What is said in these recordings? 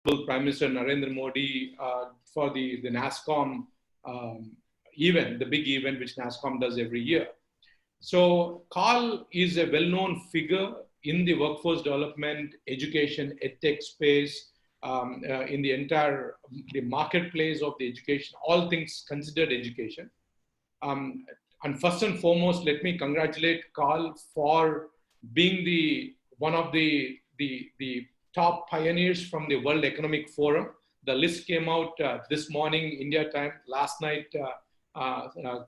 Prime Minister Narendra Modi for the NASSCOM event, the big event which NASSCOM does every year. So Karl is a well-known figure in the workforce development, education, Edtech space, in the entire the marketplace of the education, all things considered education. And first and foremost, let me congratulate Karl for being one of the top pioneers from the World Economic Forum. The list came out this morning, India time, last night,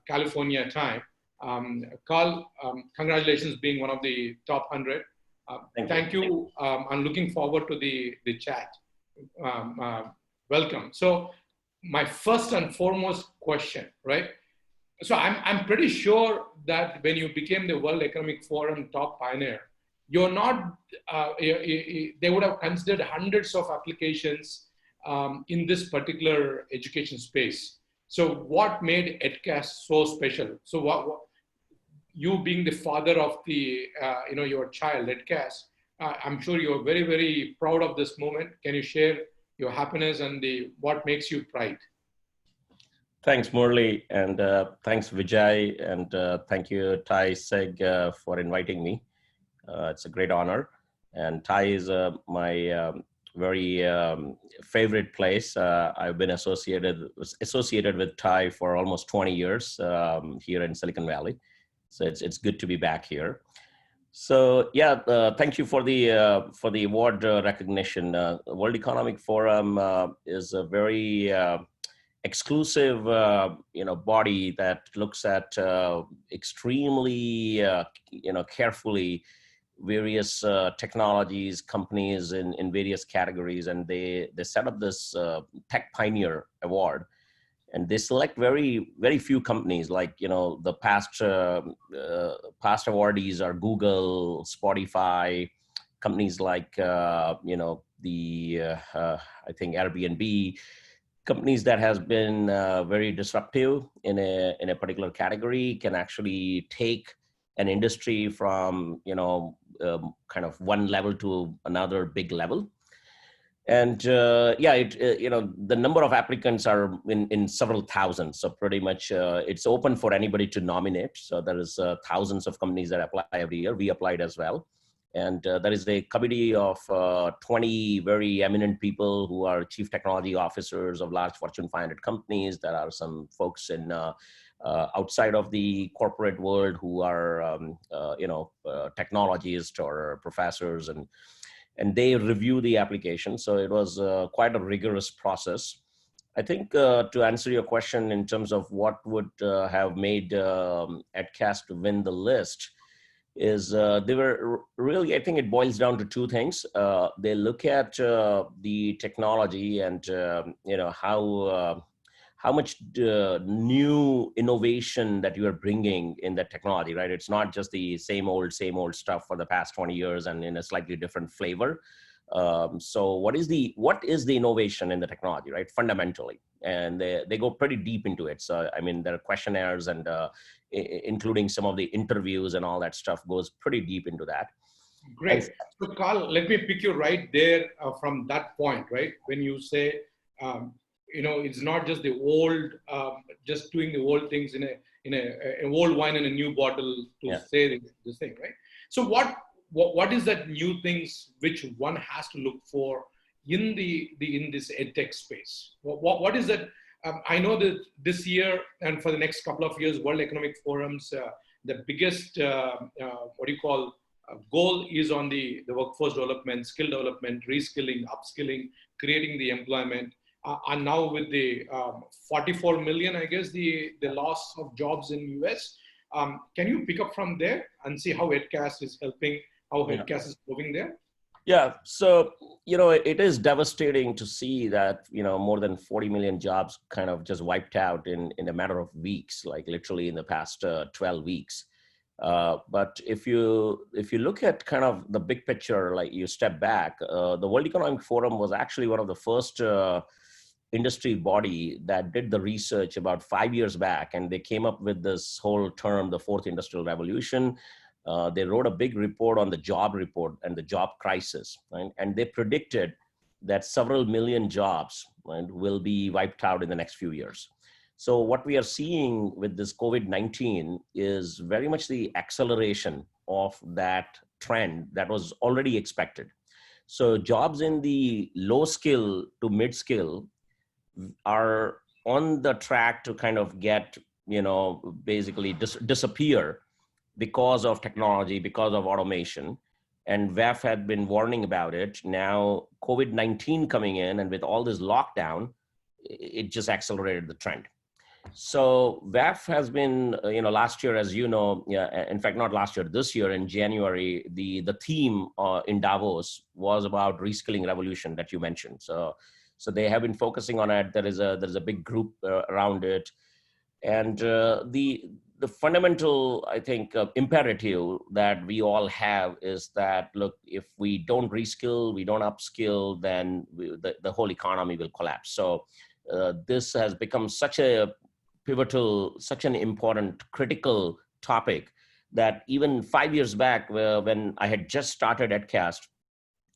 California time. Karl, congratulations being one of the top 100. Thank you. I'm looking forward to the chat. Welcome. So my first and foremost question, right? So I'm pretty sure that when you became the World Economic Forum top pioneer, you're not, they would have considered hundreds of applications in this particular education space. So what made Edcast so special? So what you being the father of the, your child, Edcast, I'm sure you're very, very proud of this moment. Can you share your happiness and what makes you pride? Thanks, Murali, and thanks, Vijay, and thank you, SIG, for inviting me. It's a great honor, and Thai is my very favorite place. I've been associated with Thai for almost 20 years here in Silicon Valley, so it's good to be back here. So yeah, thank you for the award recognition. World Economic Forum is a very exclusive, body that looks at extremely, carefully various technologies, companies in various categories, and they set up this Tech Pioneer Award, and they select very, very few companies. Like the past awardees are Google, Spotify, companies like I think Airbnb. Companies that has been very disruptive in a particular category can actually take an industry from kind of one level to another big level. And the number of applicants are in several thousands. So pretty much it's open for anybody to nominate. So there is thousands of companies that apply every year. We applied as well. And there is a committee of 20 very eminent people who are chief technology officers of large Fortune 500 companies. There are some folks in outside of the corporate world who are, technologists or professors, and they review the application. So it was quite a rigorous process. I think to answer your question in terms of what would have made Edcast to win the list, is they were really, I think it boils down to two things. They look at the technology and how much new innovation that you are bringing in the technology, right? It's not just the same old stuff for the past 20 years and in a slightly different flavor. So what is the innovation in the technology, right? Fundamentally, and they go pretty deep into it. So I mean, there are questionnaires and including some of the interviews and all that stuff goes pretty deep into that. Great. So Karl, let me pick you right there from that point, right? When you say, it's not just the old, just doing the old things in a old wine in a new bottle to say this thing, right? So what is that new things which one has to look for in this Edtech space? What is that? I know that this year and for the next couple of years, World Economic Forum's the biggest goal is on the workforce development, skill development, reskilling, upskilling, creating the employment. And now with the 44 million, I guess, the loss of jobs in US, can you pick up from there and see how Edcast is helping, how Edcast is moving there? Yeah, so, it is devastating to see that, more than 40 million jobs kind of just wiped out in a matter of weeks, like literally in the past 12 weeks. But if you look at kind of the big picture, like you step back, the World Economic Forum was actually one of the first industry body that did the research about 5 years back, and they came up with this whole term, the fourth industrial revolution. They wrote a big report on the job report and the job crisis, right? And they predicted that several million jobs, right, will be wiped out in the next few years. So what we are seeing with this COVID-19 is very much the acceleration of that trend that was already expected. So jobs in the low skill to mid skill are on the track to kind of get, basically disappear because of technology, because of automation. And WEF had been warning about it. Now, COVID-19 coming in, and with all this lockdown, it just accelerated the trend. So WEF has been, last year, as you know, yeah, in fact, not last year, this year in January, the theme in Davos was about reskilling revolution that you mentioned. So they have been focusing on it. There is a big group around it, and the fundamental, I think, imperative that we all have is that, look, if we don't reskill, we don't upskill, then the whole economy will collapse. So this has become such a pivotal, such an important, critical topic that even 5 years back, when I had just started Edcast,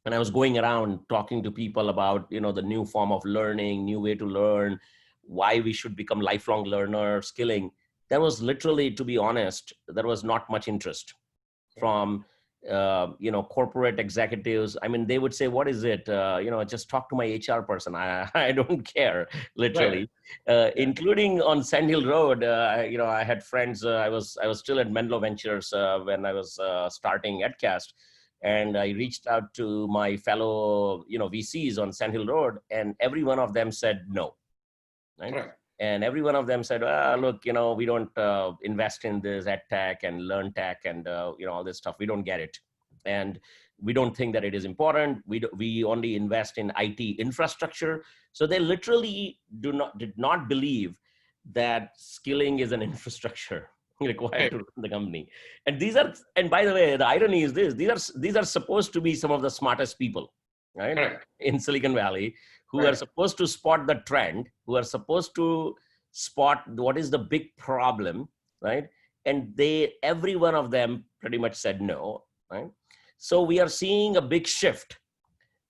and I was going around talking to people about, the new form of learning, new way to learn, why we should become lifelong learner, skilling, there was literally, to be honest, there was not much interest from corporate executives. I mean, they would say, what is it? Just talk to my HR person. I don't care, literally. Right. Including on Sand Hill Road, I had friends. I was still at Menlo Ventures when I was starting Edcast. And I reached out to my fellow, VCs on Sand Hill Road, and every one of them said no. Right. And every one of them said, look, we don't invest in this Edtech and learn tech and, all this stuff. We don't get it. And we don't think that it is important. We only invest in IT infrastructure. So they literally did not believe that skilling is an infrastructure required to run the company. And and by the way, the irony is this, these are supposed to be some of the smartest people, right? In Silicon Valley, who are supposed to spot the trend, who are supposed to spot what is the big problem, right? And every one of them pretty much said no, right? So we are seeing a big shift.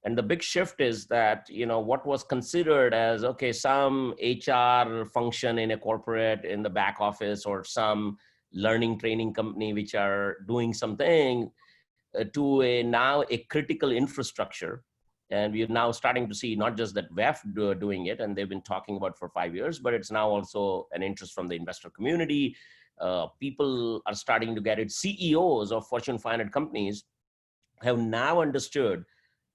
And the big shift is that, what was considered as, okay, some HR function in a corporate, in the back office, or some learning training company, which are doing something to now a critical infrastructure. And we're now starting to see not just that WEF doing it, and they've been talking about for 5 years, but it's now also an interest from the investor community. People are starting to get it. CEOs of Fortune 500 companies have now understood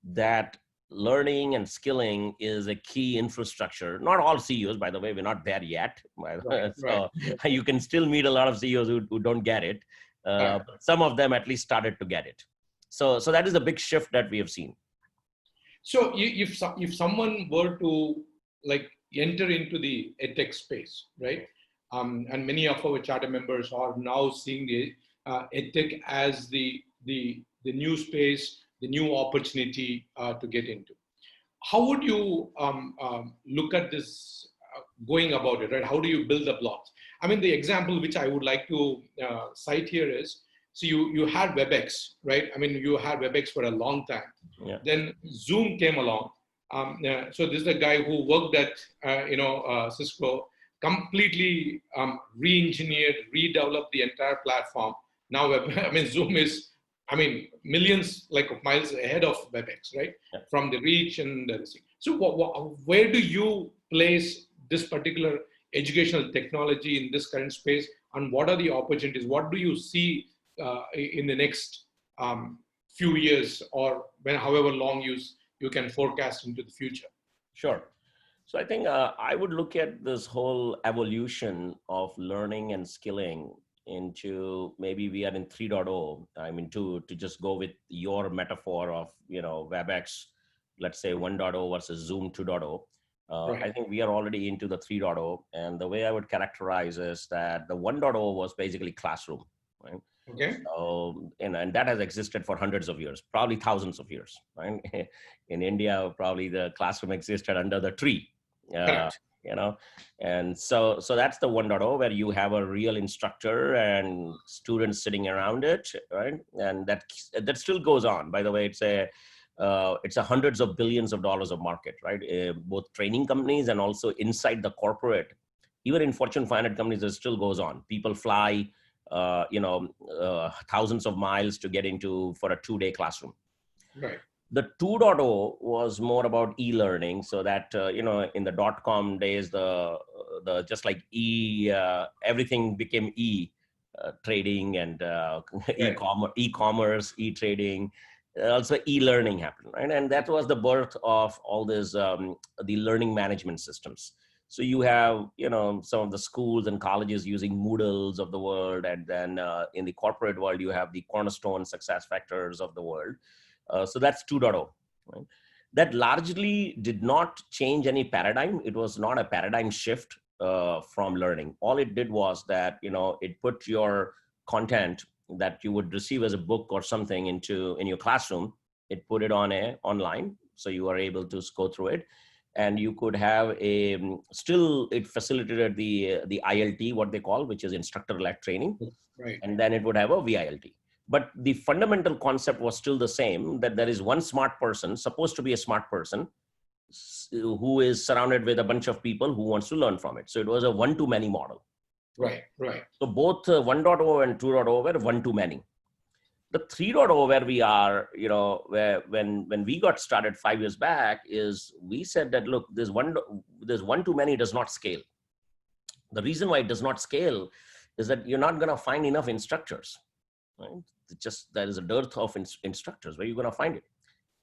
that learning and skilling is a key infrastructure. Not all CEOs, by the way, we're not there yet. So you can still meet a lot of CEOs who don't get it. But some of them at least started to get it. So that is a big shift that we have seen. So if someone were to enter into the Edtech space, right? And many of our charter members are now seeing the Edtech as the new space, the new opportunity to get into. How would you look at this going about it, right? How do you build the blocks? I mean, the example which I would like to cite here is, so you had WebEx, right? I mean, you had WebEx for a long time. Yeah. Then Zoom came along. So this is a guy who worked at Cisco, completely re-engineered, redeveloped the entire platform. Now, Zoom is, millions of miles ahead of WebEx, right? Yeah. From the reach and everything. So where do you place this particular educational technology in this current space, and what are the opportunities? What do you see in the next few years, or however long you can forecast into the future? Sure. So I think I would look at this whole evolution of learning and skilling into, maybe we are in 3.0. I mean, to just go with your metaphor of, WebEx, let's say 1.0 versus Zoom 2.0. Right. I think we are already into the 3.0. And the way I would characterize is that the 1.0 was basically classroom, right? Okay. So, and that has existed for hundreds of years, probably thousands of years, right? In India, probably the classroom existed under the tree. And so that's the 1.0, where you have a real instructor and students sitting around it, right? And that still goes on. By the way, it's it's a hundreds of billions of dollars of market, right? Both training companies and also inside the corporate, even in Fortune 500 companies, it still goes on. People fly, thousands of miles to get into for a 2-day classroom. Right. The 2.0 was more about e-learning, so that in the .com days, the just like everything became trading and Right. e-commerce, e-trading. Also, e-learning happened, right? And that was the birth of all this the learning management systems. So you have some of the schools and colleges using Moodles of the world, and then in the corporate world you have the Cornerstone success factors of the world. So that's 2.0. Right? That largely did not change any paradigm. It was not a paradigm shift from learning. All it did was that it put your content that you would receive as a book or something in your classroom. It put it online, so you are able to go through it, and you could have still it facilitated the ILT, what they call, which is instructor-led training, Right. and then it would have a VILT. But the fundamental concept was still the same, that there is one smart person, supposed to be a smart person, who is surrounded with a bunch of people who wants to learn from it. So it was a one-to-many model. Right. Right. So both 1.0 and 2.0 were one-to-many. The 3.0 where we are, where when we got started 5 years back, is we said that, look, this one-to-many does not scale. The reason why it does not scale is that you're not going to find enough instructors. Right? There is a dearth of instructors. Where are you going to find it?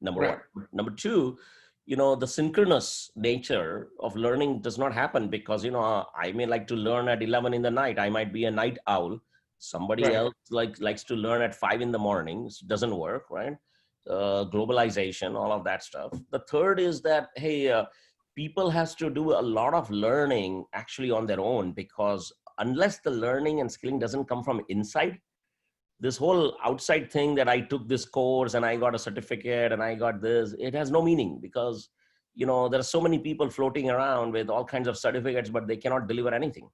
Number Right. one. Number two, the synchronous nature of learning does not happen, because I may like to learn at 11 in the night. I might be a night owl. Somebody Right. else likes to learn at 5 in the morning. It doesn't work, right? Globalization, all of that stuff. The third is that, hey, people has to do a lot of learning actually on their own, because unless the learning and skilling doesn't come from inside, this whole outside thing that I took this course and I got a certificate and I got this, it has no meaning, because there are so many people floating around with all kinds of certificates, but they cannot deliver anything.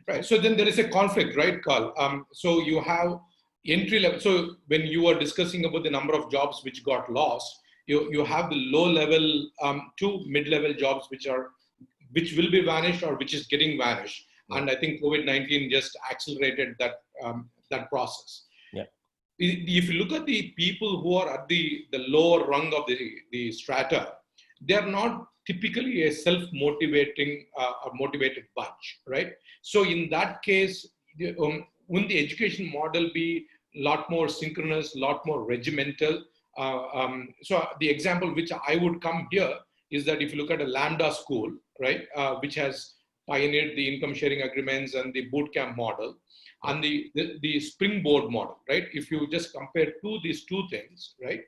Right. So then there is a conflict, right, Karl? So you have entry level. So when you are discussing about the number of jobs which got lost, you have the low level to mid level jobs which will be vanished or which is getting vanished. Yeah. And I think COVID-19 just accelerated that process. Yeah. If you look at the people who are at the lower rung of the strata, they are not typically a self-motivating or motivated bunch, right? So in that case, wouldn't the education model be a lot more synchronous, a lot more regimental? So the example which I would come here is that if you look at a Lambda school, right, which has pioneered the income sharing agreements and the bootcamp model, and the springboard model, right? If you just compare these two things, right?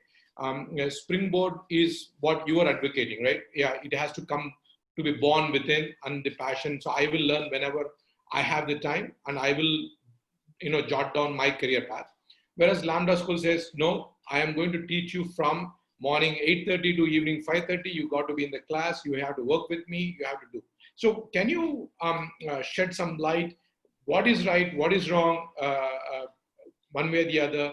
Springboard is what you are advocating, right? Yeah, it has to come to be born within, and the passion. So I will learn whenever I have the time, and I will, jot down my career path. Whereas Lambda School says, no, I am going to teach you from morning 8:30 to evening 5:30. You got to be in the class. You have to work with me. You have to do. So can you shed some light? What is right? What is wrong? One way or the other,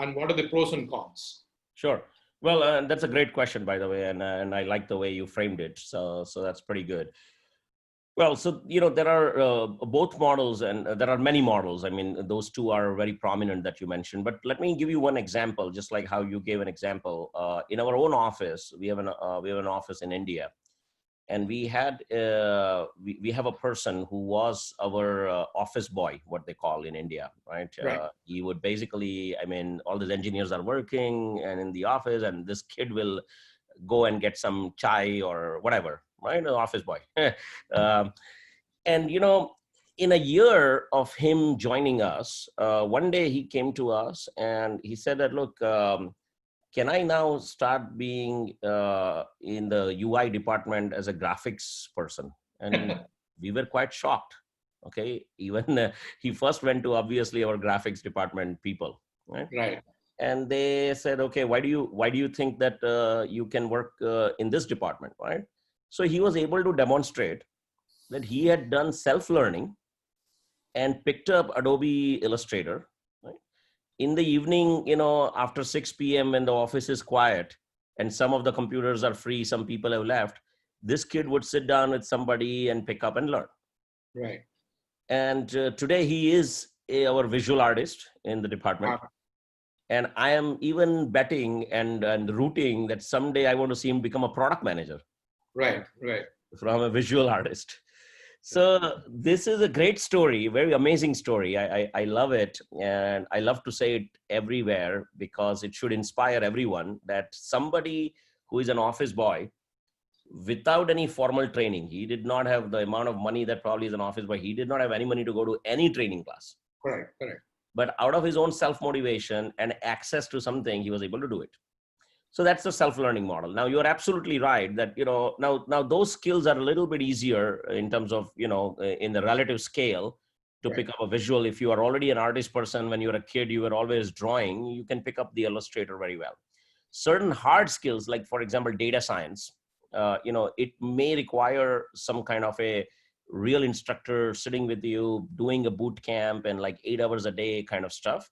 and what are the pros and cons? Sure. Well, that's a great question, by the way, and I like the way you framed it. So that's pretty good. Well, so there are both models, and there are many models. I mean, those two are very prominent that you mentioned. But let me give you one example, just like how you gave an example. In our own office, we have an office in India, and we had we have a person who was our office boy, what they call in India, right? Right. He would basically, I mean, all the engineers are working and in the office, and this kid will go and get some chai or whatever, right? An office boy. And in a year of him joining us, one day he came to us and he said that, look, can I now start being in the UI department as a graphics person? And we were quite shocked. Okay, even he first went to obviously our graphics department people, right? Right. And they said, okay, why do you think that you can work in this department, right? So he was able to demonstrate that he had done self-learning and picked up Adobe Illustrator, right? in the evening, after 6 p.m. when the office is quiet and some of the computers are free, some people have left, this kid would sit down with somebody and pick up and learn. Right. And today he is our visual artist in the department. And I am even betting and rooting that someday I want to see him become a product manager. Right. From a visual artist. So this is a great story, very amazing story. I love it. And I love to say it everywhere because it should inspire everyone that somebody who is an office boy without any formal training, he did not have the amount of money that probably is an office boy. He did not have any money to go to any training class. Correct. But out of his own self-motivation and access to something, he was able to do it. So that's the self-learning model. Now you're absolutely right that, now those skills are a little bit easier in terms of, in the relative scale to pick up a visual. If you are already an artist person, when you're a kid, you were always drawing, you can pick up the illustrator very well. Certain hard skills, like for example, data science, it may require some kind of a real instructor sitting with you, doing a boot camp and like 8 hours a day kind of stuff.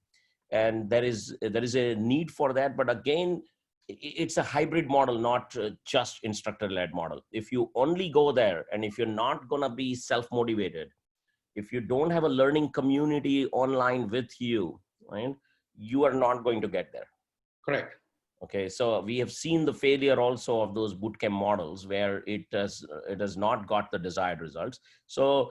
And there is a need for that. But again, it's a hybrid model, not just instructor-led model. If you only go there and if you're not going to be self-motivated, if you don't have a learning community online with you, right, you are not going to get there. Correct. Okay, so we have seen the failure also of those bootcamp models where it has not got the desired results. So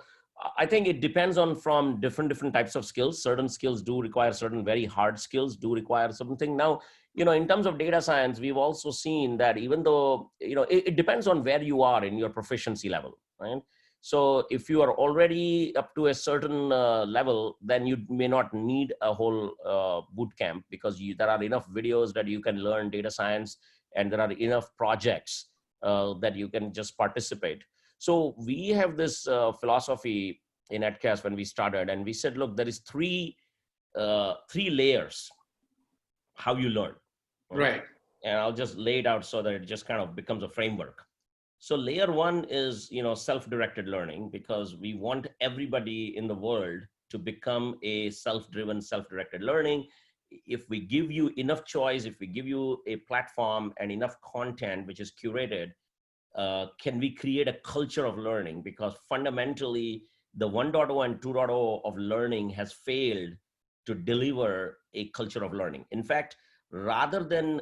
I think it depends on from different types of skills. Certain skills do require certain very hard skills, do require something. Now, in terms of data science, we've also seen that even though, it depends on where you are in your proficiency level, right? So if you are already up to a certain level, then you may not need a whole boot camp because there are enough videos that you can learn data science and there are enough projects that you can just participate. So we have this philosophy in Edcast when we started, and we said, look, there is three layers how you learn. Right. And I'll just lay it out so that it just kind of becomes a framework. So layer one is, self-directed learning, because we want everybody in the world to become a self-driven, self-directed learning. If we give you enough choice, if we give you a platform and enough content which is curated, can we create a culture of learning? Because fundamentally, the 1.0 and 2.0 of learning has failed to deliver a culture of learning. In fact, rather than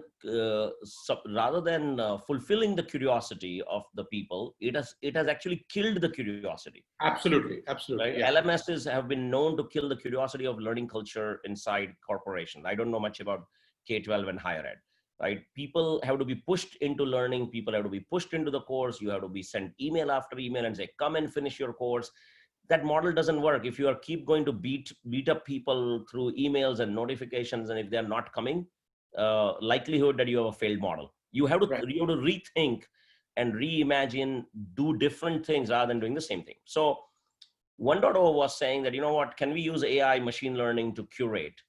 fulfilling the curiosity of the people, it has actually killed the curiosity. Absolutely. Right? Yeah. LMSs have been known to kill the curiosity of learning culture inside corporations. I don't know much about K12 and Higher Ed. Right? People have to be pushed into learning. People have to be pushed into the course. You have to be sent email after email and say, come and finish your course. That model doesn't work. If you are keep going to beat up people through emails and notifications, and if they're not coming, likelihood that you have a failed model. You have to rethink and reimagine, do different things rather than doing the same thing. So 1.0 was saying that, can we use AI, machine learning to curate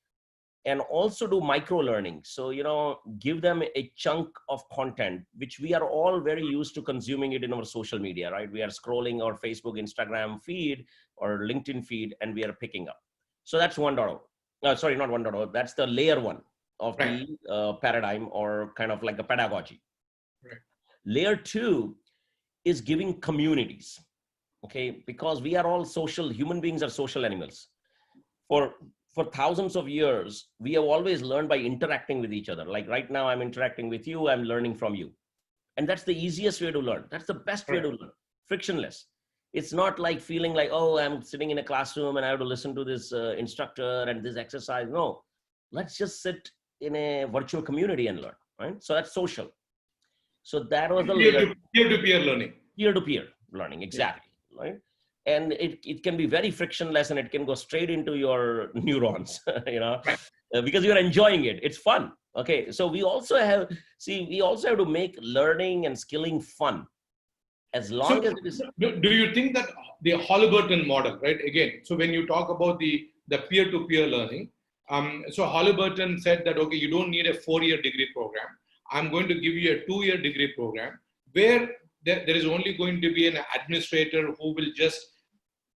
and also do micro learning? So, give them a chunk of content, which we are all very used to consuming it in our social media, right? We are scrolling our Facebook, Instagram feed or LinkedIn feed, and we are picking up. So that's 1.0. Sorry, not 1.0. That's the layer one of the paradigm, or kind of like a pedagogy. Right. Layer two is giving communities, okay? Because we are all social, human beings are social animals. For thousands of years, we have always learned by interacting with each other. Like right now, I'm interacting with you, I'm learning from you. And that's the easiest way to learn. That's the best way to learn, frictionless. It's not like feeling like, oh, I'm sitting in a classroom and I have to listen to this instructor and this exercise. No, let's just sit in a virtual community and learn, right? So that's social. So that was the peer-to-peer learning. Peer-to-peer learning, exactly, right? And it can be very frictionless and it can go straight into your neurons, because you're enjoying it. It's fun. Okay. So we also have to make learning and skilling fun. As long as it is. Do you think that the Halliburton model, right? Again, so when you talk about the peer-to-peer learning, so Halliburton said that, okay, you don't need a 4-year degree program. I'm going to give you a 2-year degree program where there is only going to be an administrator who will just,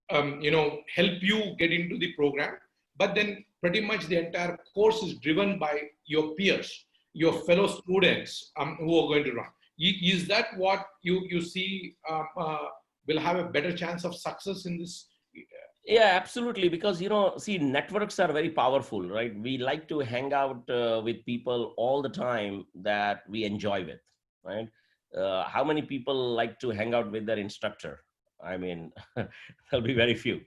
help you get into the program. But then pretty much the entire course is driven by your peers, your fellow students who are going to run. Is that what you see will have a better chance of success in this? Yeah, absolutely. Because, see, networks are very powerful, right? We like to hang out with people all the time that we enjoy with, right? How many people like to hang out with their instructor? I mean, there'll be very few,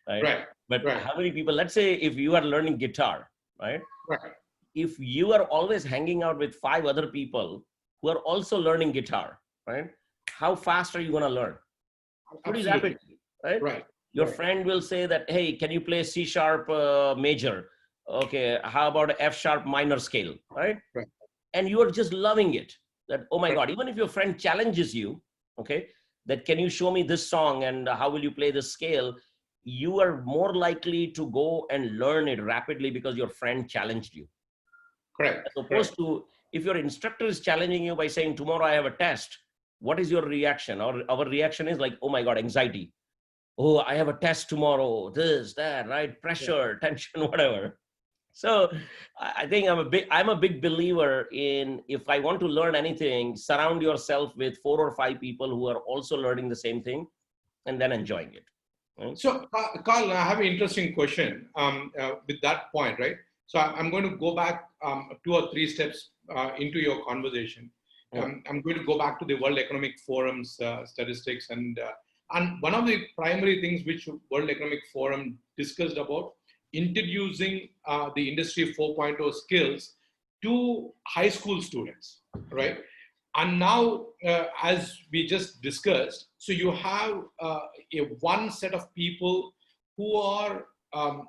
right? Right, But right, how many people, let's say if you are learning guitar, right? right. If you are always hanging out with 5 other people who are also learning guitar, right? How fast are you going to learn? Pretty Absolutely. rapidly, right? Right. Your right. friend will say that, hey, can you play C sharp major? Okay, how about F sharp minor scale, right? Right. And you are just loving it. That, oh my Right. God, even if your friend challenges you, okay, that can you show me this song and how will you play this scale? You are more likely to go and learn it rapidly because your friend challenged you. Correct. As opposed to if your instructor is challenging you by saying, tomorrow I have a test, what is your reaction? Or our reaction is like, oh my God, anxiety. Oh, I have a test tomorrow, this, that, right? Pressure, tension, whatever. So I think I'm a big believer in, if I want to learn anything, surround yourself with 4 or 5 people who are also learning the same thing and then enjoying it. Right? So, Karl, I have an interesting question with that point, right? So I'm going to go back 2 or 3 steps into your conversation. I'm going to go back to the World Economic Forum's statistics, and one of the primary things which World Economic Forum discussed about introducing the Industry 4.0 skills to high school students, right? And now, as we just discussed, so you have one set of people who are from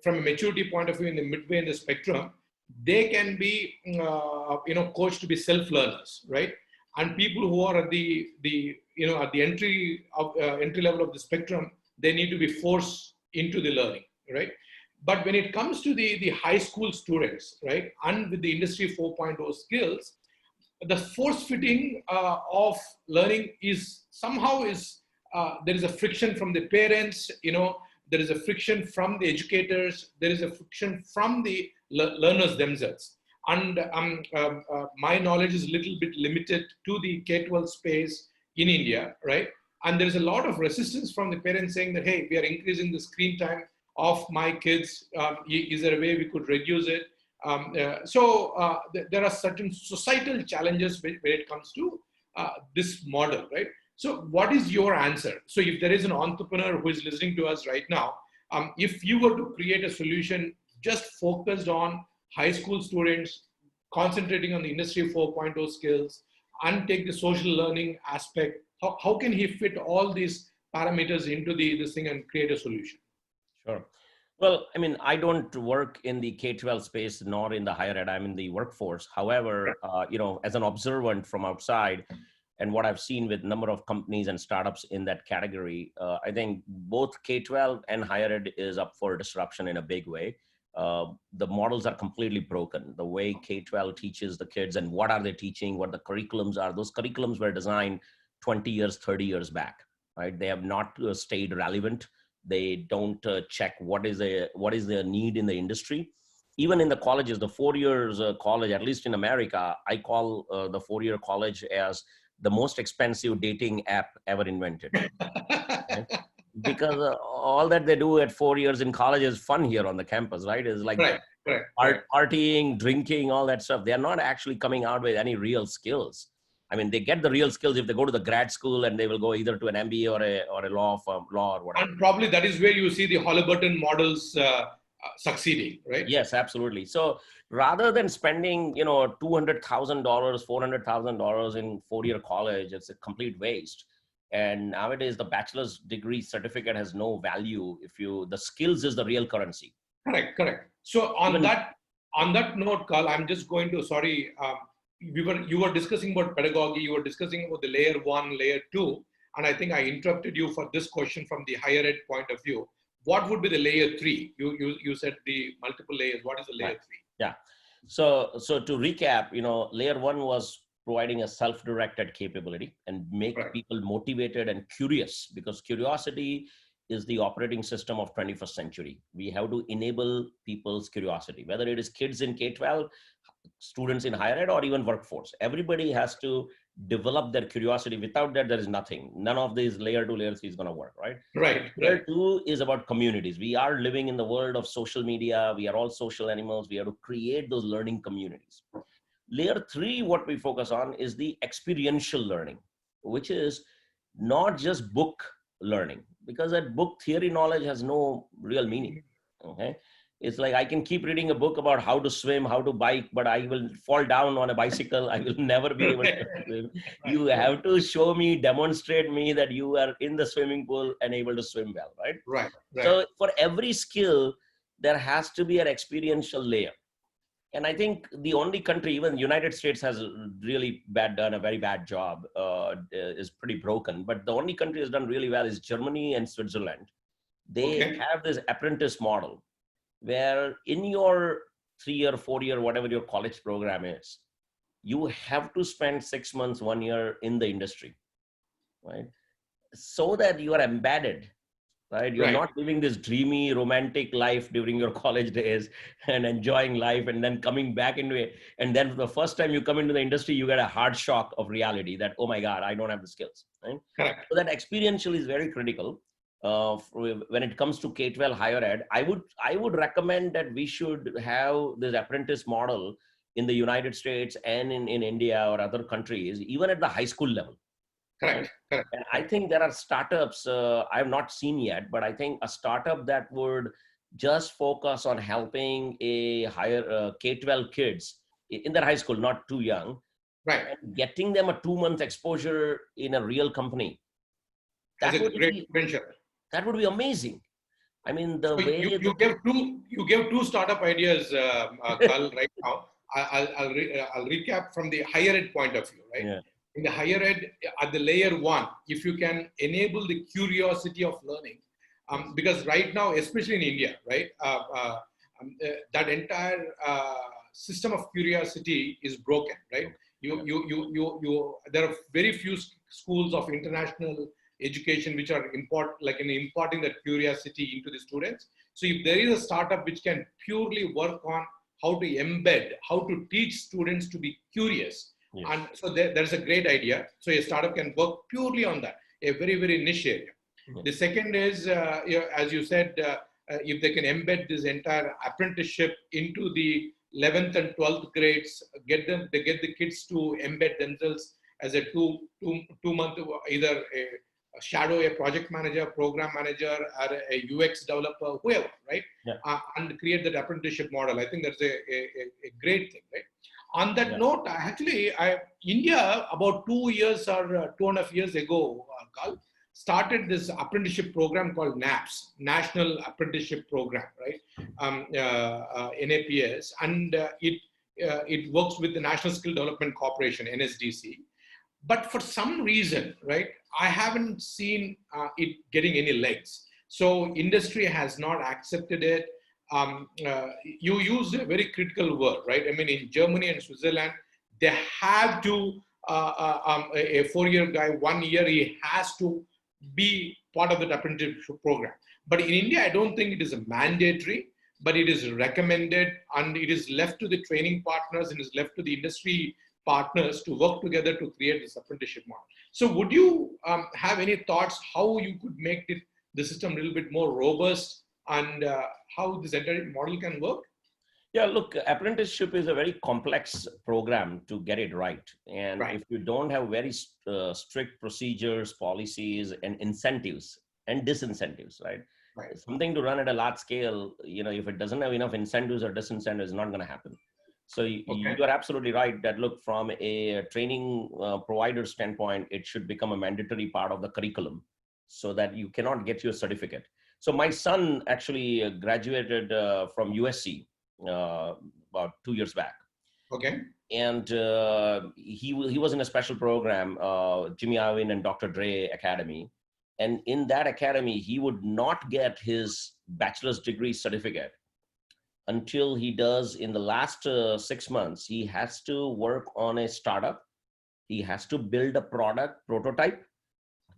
a maturity point of view in the midway in the spectrum. They can be coached to be self-learners, right? And people who are at the at the entry level of the spectrum, they need to be forced into the learning, right? But when it comes to the high school students, right, and with the Industry 4.0 skills, the force fitting of learning is somehow there is a friction from the parents, there is a friction from the educators, there is a friction from the learners themselves. And my knowledge is a little bit limited to the K12 space in India, right? And there is a lot of resistance from the parents saying that, hey, we are increasing the screen time of my kids. Is there a way we could reduce it? There are certain societal challenges when it comes to this model, right? So what is your answer? So if there is an entrepreneur who is listening to us right now, if you were to create a solution just focused on high school students, concentrating on the Industry 4.0 skills, and take the social learning aspect, how can he fit all these parameters into this thing and create a solution? Sure. Well, I mean, I don't work in the K12 space, nor in the higher ed. I'm in the workforce. However, as an observant from outside, and what I've seen with number of companies and startups in that category, I think both K12 and higher ed is up for disruption in a big way. The models are completely broken. The way K12 teaches the kids and what are they teaching, what the curriculums are, those curriculums were designed 20 years, 30 years back, right? They have not stayed relevant. They don't check what is the need in the industry. Even in the colleges, the 4 years college, at least in America, I call the 4-year college as the most expensive dating app ever invented. Right? Because all that they do at 4 years in college is fun here on the campus, right? Is like partying, drinking, all that stuff. They are not actually coming out with any real skills. I mean, they get the real skills if they go to the grad school, and they will go either to an MBA or a law firm, law or whatever. And probably that is where you see the Halliburton models succeeding, right? Yes, absolutely. So rather than spending, $200,000, $400,000 in 4-year college, it's a complete waste. And nowadays, the bachelor's degree certificate has no value if the skills is the real currency. Correct. So on that note, Karl, I'm just going to, you were discussing about pedagogy, you were discussing about the layer 1, layer 2, and I think I interrupted you for this question from the higher ed point of view. What would be the layer 3? You said the multiple layers. What is the layer 3? Yeah. So to recap, layer 1 was providing a self-directed capability and make people motivated and curious, because curiosity is the operating system of 21st century. We have to enable people's curiosity, whether it is kids in K12, students in higher ed, or even workforce. Everybody has to develop their curiosity. Without that, there is nothing. None of these layer 2, layer 3 is going to work, right? Right. Layer 2 is about communities. We are living in the world of social media. We are all social animals. We have to create those learning communities. Layer 3, what we focus on is the experiential learning, which is not just book learning, because that book theory knowledge has no real meaning. Okay. It's like I can keep reading a book about how to swim, how to bike, but I will fall down on a bicycle. I will never be able to swim. You have to show me, demonstrate me that you are in the swimming pool and able to swim well, right? Right. So for every skill, there has to be an experiential layer. And I think the only country, even the United States has really done a very bad job, is pretty broken. But the only country has done really well is Germany and Switzerland. They have this apprentice model where in your 3-year, 4-year, whatever your college program is, you have to spend 6 months, 1 year in the industry, right? So that you are embedded. Right? You're not living this dreamy, romantic life during your college days and enjoying life and then coming back into it. And then the first time you come into the industry, you get a hard shock of reality that, oh my God, I don't have the skills. Right? Correct. So that experiential is very critical. When it comes to K12 higher ed, I would recommend that we should have this apprentice model in the United States and in India or other countries, even at the high school level. Correct. And I think there are startups I have not seen yet, but I think a startup that would just focus on helping a higher K12 kids in their high school, not too young, and getting them a 2-month exposure in a real company. That would be amazing. I mean, the way you gave two startup ideas, Karl, right now. I'll recap from the higher ed point of view, right? Yeah. In the higher ed, at the layer 1, if you can enable the curiosity of learning, because right now, especially in India, right, that entire system of curiosity is broken, right? There are very few schools of international education which are imparting that curiosity into the students. So if there is a startup which can purely work on how to embed, how to teach students to be curious, and so there's a great idea. So a startup can work purely on that, a very, very niche area. The second is, as you said, if they can embed this entire apprenticeship into the 11th and 12th grades, get the kids to embed themselves as a two-month, either a shadow a project manager, program manager, or a UX developer, whoever, right? And create that apprenticeship model. I think that's a great thing, right? On that note, actually, India about 2 years or 2.5 years ago, Karl, started this apprenticeship program called NAPS, National Apprenticeship Program, right? NAPS, and it works with the National Skill Development Corporation, NSDC. But for some reason, right, I haven't seen it getting any legs. So industry has not accepted it. You use a very critical word, right? I mean, in Germany and Switzerland, they have to, a 4-year guy, 1 year, he has to be part of the apprenticeship program. But in India, I don't think it is a mandatory, but it is recommended, and it is left to the training partners and is left to the industry partners to work together to create this apprenticeship model. So would you have any thoughts how you could make the system a little bit more robust, and how this entire model can work? Yeah, look, apprenticeship is a very complex program to get it right. And if you don't have very strict procedures, policies, and incentives and disincentives, right? Something to run at a large scale, if it doesn't have enough incentives or disincentives, it's not going to happen. So you are absolutely right that, look, from a training provider standpoint, it should become a mandatory part of the curriculum so that you cannot get your certificate. So my son actually graduated from USC about 2 years back. Okay. And he was in a special program, Jimmy Iovine and Dr. Dre Academy. And in that academy, he would not get his bachelor's degree certificate until he does, in the last 6 months, he has to work on a startup. He has to build a product prototype.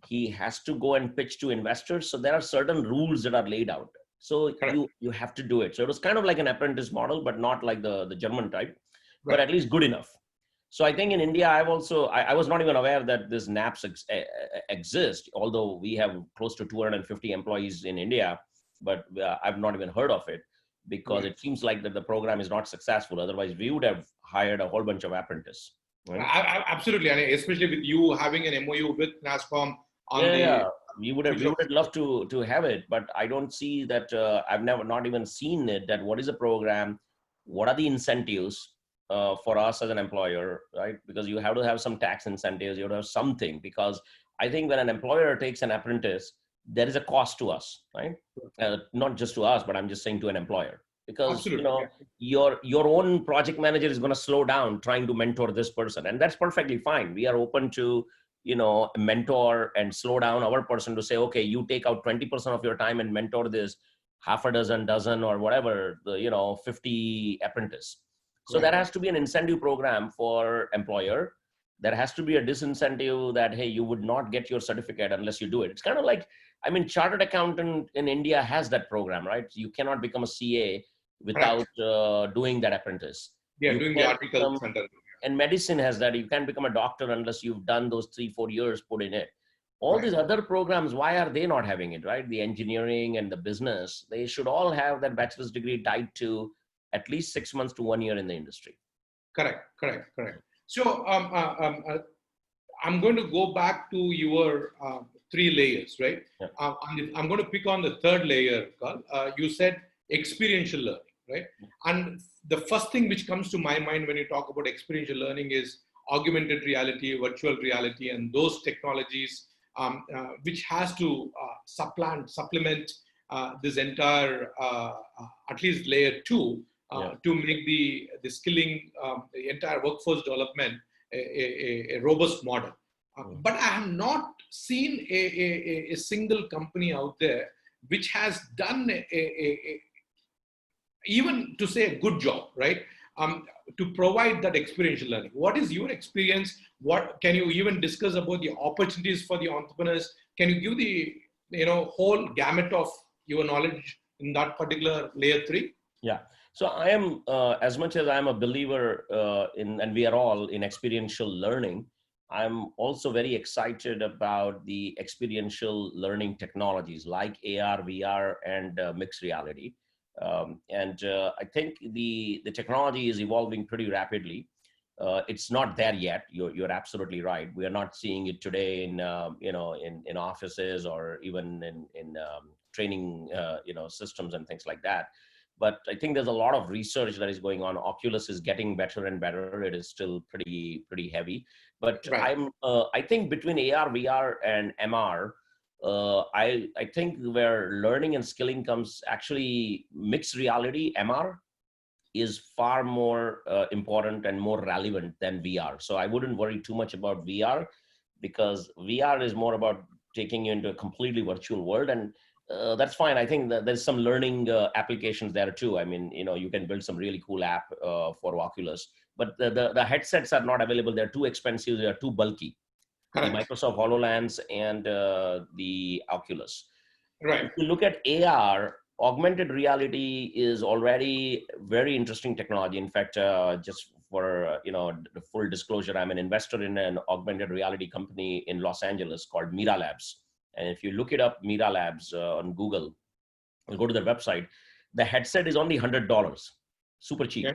he has to go and pitch to investors. So there are certain rules that are laid out. So Correct. you have to do it. So it was kind of like an apprentice model, but not like the German type, Right. but at least good enough. So I think in India, I was not even aware that this NAPS exists, although we have close to 250 employees in India, but I've not even heard of it, because Right. it seems like that the program is not successful. Otherwise, we would have hired a whole bunch of apprentices. Right? Absolutely, and especially with you having an MOU with NASSCOM on Yeah, we would have loved to have it, but I don't see that. I've not even seen it. That what is a program? What are the incentives for us as an employer, right? Because you have to have some tax incentives. You have to have something, because I think when an employer takes an apprentice, there is a cost to us, right? Not just to us, but I'm just saying to an employer, because Absolutely. your own project manager is going to slow down trying to mentor this person, and that's perfectly fine. We are open to mentor and slow down our person to say, okay, you take out 20% of your time and mentor this half a dozen or whatever, 50 apprentice. So Right. there has to be an incentive program for employer. There has to be a disincentive that, hey, you would not get your certificate unless you do it. It's kind of like, chartered accountant in India has that program, right? You cannot become a CA without doing that apprentice. Yeah, You doing the articles and medicine has that. You can't become a doctor unless you've done those 3-4 years put in it. All Right. these other programs, why are they not having it, right? The engineering and the business, they should all have that bachelor's degree tied to at least 6 months to 1 year in the industry. Correct. So I'm going to go back to your 3 layers, right? Yeah. I'm going to pick on the 3rd layer, Karl. You said experiential learning, right? And the first thing which comes to my mind when you talk about experiential learning is augmented reality, virtual reality, and those technologies which has to supplement this entire, at least layer 2, to make the skilling, the entire workforce development a robust model. But I have not seen a single company out there which has done even to say a good job, right? To provide that experiential learning. What is your experience? What can you even discuss about the opportunities for the entrepreneurs? Can you give the whole gamut of your knowledge in that particular layer 3? Yeah. So I am, as much as I'm a believer and we are all in experiential learning, I'm also very excited about the experiential learning technologies like AR, VR, and mixed reality. I think the technology is evolving pretty rapidly. It's not there yet. You're absolutely right. We are not seeing it today in in offices or even in training systems and things like that. But I think there's a lot of research that is going on. Oculus is getting better and better. It is still pretty heavy. But right. I think between AR, VR, and MR, I think where learning and skilling comes, actually mixed reality, MR, is far more important and more relevant than VR. So I wouldn't worry too much about VR, because VR is more about taking you into a completely virtual world, and that's fine. I think that there's some learning applications there too. You can build some really cool app for Oculus, but the headsets are not available. They're too expensive. They're too bulky. Correct. The Microsoft HoloLens and the Oculus. Right. If you look at AR, augmented reality is already very interesting technology. In fact, just for the full disclosure, I'm an investor in an augmented reality company in Los Angeles called Mira Labs. And if you look it up, Mira Labs on Google, you go to their website, the headset is only $100, super cheap,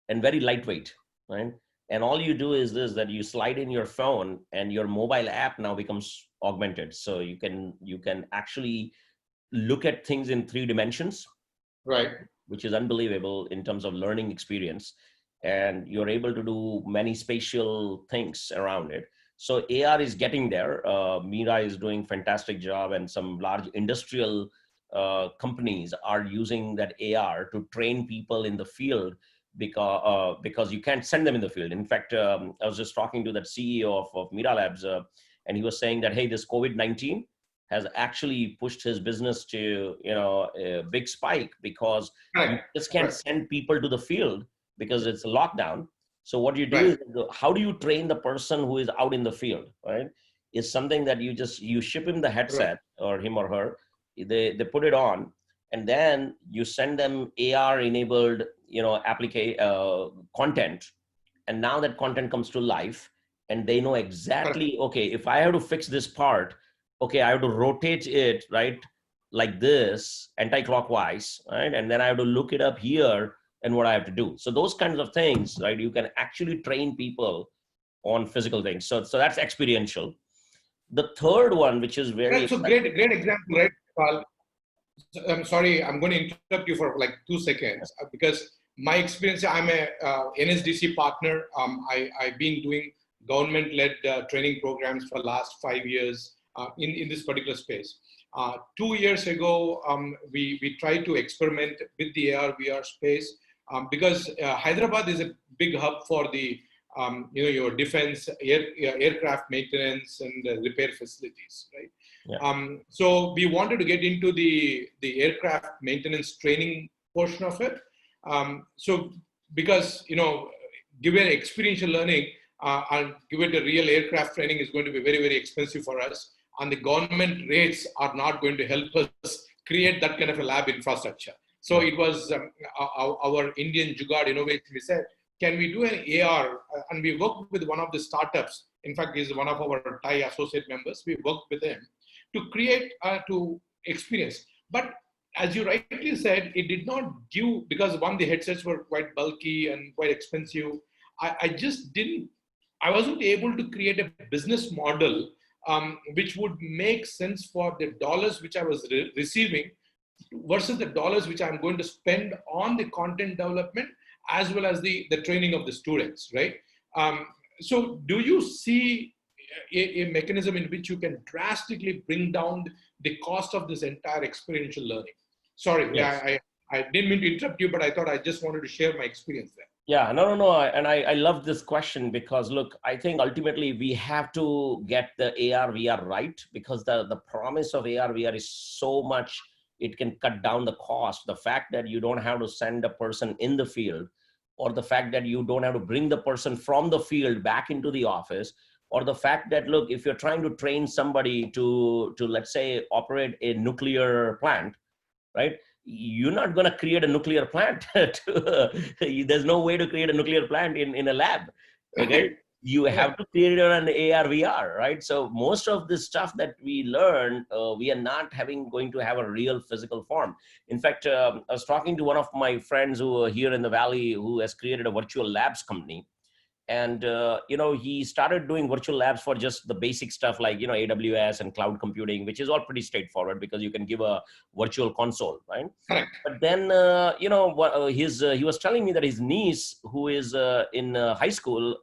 and very lightweight, right? And all you do is this, that you slide in your phone and your mobile app now becomes augmented. So you can actually look at things in 3 dimensions, right? Which is unbelievable in terms of learning experience. And you're able to do many spatial things around it. So AR is getting there. Mira is doing fantastic job, and some large industrial companies are using that AR to train people in the field, because you can't send them in the field. In fact, I was just talking to that CEO of Mira Labs, and he was saying that, hey, this COVID-19 has actually pushed his business to a big spike, because you just can't send people to the field because it's a lockdown. So what you do is, how do you train the person who is out in the field, right? is something that you ship him the headset, or him or her, they put it on, and then you send them AR enabled, content. And now that content comes to life, and they know exactly, okay, if I have to fix this part, okay, I have to rotate it, right, like this, anti-clockwise, right? And then I have to look it up here and what I have to do. So those kinds of things, right, you can actually train people on physical things. So that's experiential. The third one, which is very so great example, right, Karl? I'm sorry, I'm going to interrupt you for like 2 seconds because my experience, I'm a NSDC partner. I've been doing government-led training programs for the last 5 years in this particular space. 2 years ago, we tried to experiment with the AR VR space because Hyderabad is a big hub for the your defense aircraft maintenance and repair facilities, right? Yeah. So we wanted to get into the aircraft maintenance training portion of it. So because given experiential learning and given the real aircraft training is going to be very, very expensive for us, and the government rates are not going to help us create that kind of a lab infrastructure. So it was our Indian Jugaad innovation. We said, can we do an AR? And we worked with one of the startups. In fact, he's one of our Thai associate members. We worked with him to create, to experience. But as you rightly said, it did not give, because one, the headsets were quite bulky and quite expensive. I wasn't able to create a business model which would make sense for the dollars which I was receiving versus the dollars which I'm going to spend on the content development as well as the training of the students, right? So do you see a mechanism in which you can drastically bring down the cost of this entire experiential learning? Sorry, yes. I didn't mean to interrupt you, but I thought I just wanted to share my experience there. Yeah, no. And I love this question because look, I think ultimately we have to get the AR, VR right, because the promise of AR, VR is so much, it can cut down the cost. The fact that you don't have to send a person in the field, or the fact that you don't have to bring the person from the field back into the office, or the fact that, look, if you're trying to train somebody to let's say, operate a nuclear plant, right? You're not going to create a nuclear plant. There's no way to create a nuclear plant in a lab, okay? You have to create it on AR, VR, right? So most of this stuff that we learn, we are not going to have a real physical form. In fact, I was talking to one of my friends who are here in the Valley who has created a virtual labs company. And, he started doing virtual labs for just the basic stuff like, AWS and cloud computing, which is all pretty straightforward because you can give a virtual console, right? Correct. But then, he was telling me that his niece, who is in high school,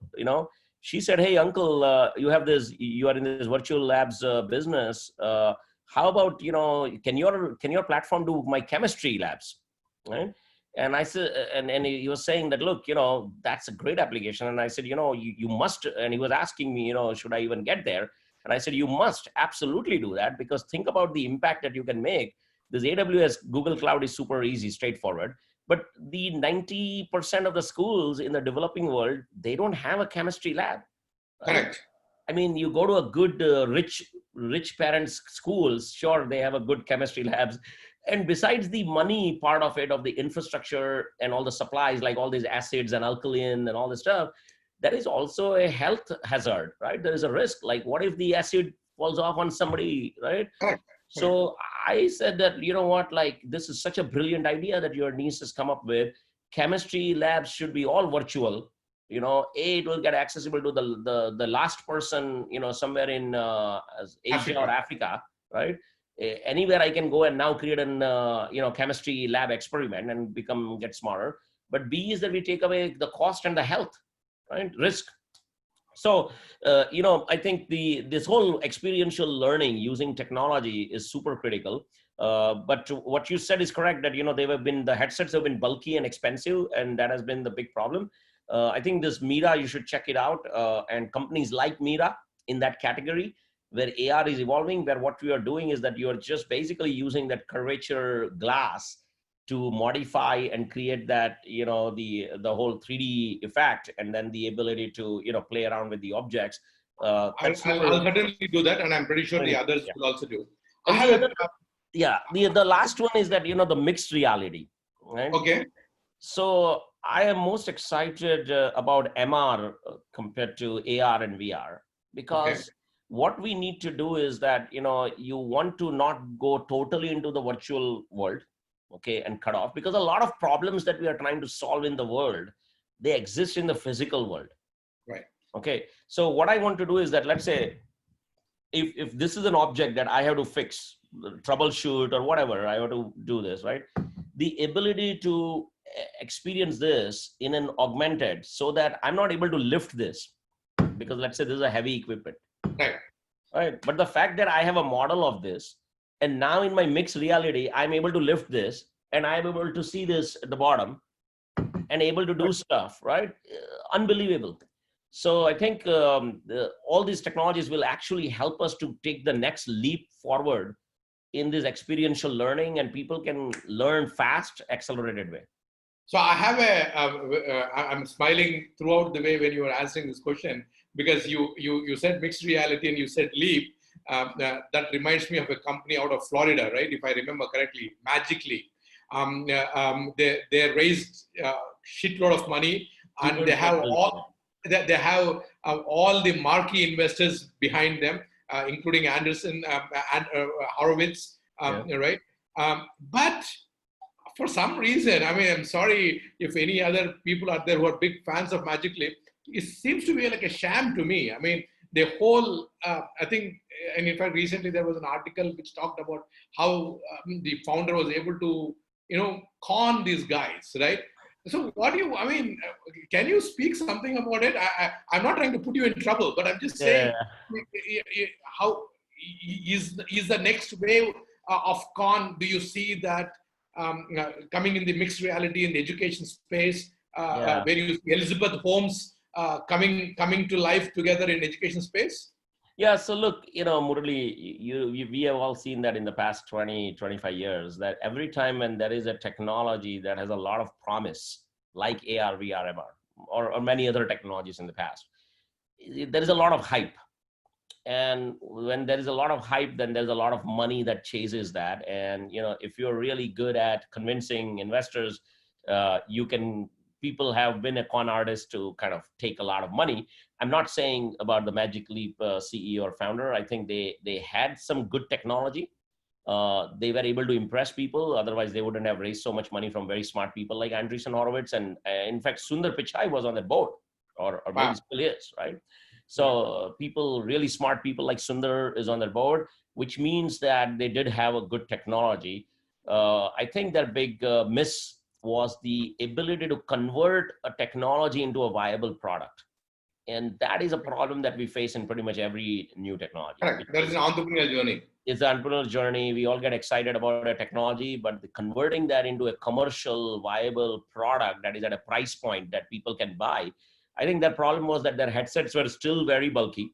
she said, hey, uncle, you are in this virtual labs business. How about, can your platform do my chemistry labs, right? And I said, and he was saying that, look, that's a great application. And I said, you must, and he was asking me, should I even get there? And I said, you must absolutely do that, because think about the impact that you can make. This AWS Google Cloud is super easy, straightforward. But the 90% of the schools in the developing world, they don't have a chemistry lab. Right? Correct. I mean, you go to a good, rich parents' schools, sure, they have a good chemistry labs. And besides the money part of it, of the infrastructure and all the supplies, like all these acids and alkaline and all this stuff, there is also a health hazard, right? There is a risk. Like, what if the acid falls off on somebody, right? Correct. So I said that, like, this is such a brilliant idea that your niece has come up with. Chemistry labs should be all virtual. It will get accessible to the last person, somewhere in Asia or Africa, right? Anywhere I can go and now create an chemistry lab experiment and get smarter. But B is that we take away the cost and the health, right, risk. So I think this whole experiential learning using technology is super critical. But what you said is correct, that the headsets have been bulky and expensive, and that has been the big problem. I think this Mira, you should check it out, and companies like Mira in that category, where AR is evolving, where what we are doing is that you're just basically using that curvature glass to modify and create that, the whole 3D effect, and then the ability to, play around with the objects. I'll certainly do that, and I'm pretty sure the others will also do. And the last one is that, the mixed reality, right? Okay. So I am most excited about MR compared to AR and VR, because what we need to do is that, you want to not go totally into the virtual world, okay, and cut off, because a lot of problems that we are trying to solve in the world, they exist in the physical world. Right. Okay. So what I want to do is that, let's say, if this is an object that I have to fix, troubleshoot, or whatever, I have to do this, right? The ability to experience this in an augmented, so that I'm not able to lift this, because let's say this is a heavy equipment. Right. But the fact that I have a model of this, and now in my mixed reality, I'm able to lift this, and I'm able to see this at the bottom, and able to do stuff, right? Unbelievable. So I think all these technologies will actually help us to take the next leap forward in this experiential learning, and people can learn fast, accelerated way. So I have I'm smiling throughout the way when you were answering this question, because you said mixed reality and you said leap. That reminds me of a company out of Florida, right? If I remember correctly, Magically. They raised a shitload of money, and they have all the marquee investors behind them, including Anderson and Horowitz, right? But for some reason, I mean, I'm sorry if any other people out there who are big fans of Magically, it seems to be like a sham to me. I mean, the whole, I think, and in fact, recently there was an article which talked about how the founder was able to, con these guys, right? So can you speak something about it? I'm not trying to put you in trouble, but I'm just saying, how is the next wave of con? Do you see that coming in the mixed reality in the education space, where you see Elizabeth Holmes coming to life together in education space? Yeah, so look, Murali, we have all seen that in the past 20, 25 years, that every time when there is a technology that has a lot of promise, like AR, VR, MR, or many other technologies in the past, there is a lot of hype. And when there is a lot of hype, then there's a lot of money that chases that. And, if you're really good at convincing investors, people have been a con artist to kind of take a lot of money. I'm not saying about the Magic Leap CEO or founder. I think they had some good technology. They were able to impress people. Otherwise, they wouldn't have raised so much money from very smart people like Andreessen Horowitz. And in fact, Sundar Pichai was on the board, or maybe still is, right? So really smart people like Sundar is on their board, which means that they did have a good technology. I think their big miss was the ability to convert a technology into a viable product. And that is a problem that we face in pretty much every new technology. Correct. That is an entrepreneurial journey. It's an entrepreneurial journey. We all get excited about a technology, but converting that into a commercial viable product that is at a price point that people can buy, I think that problem was that their headsets were still very bulky.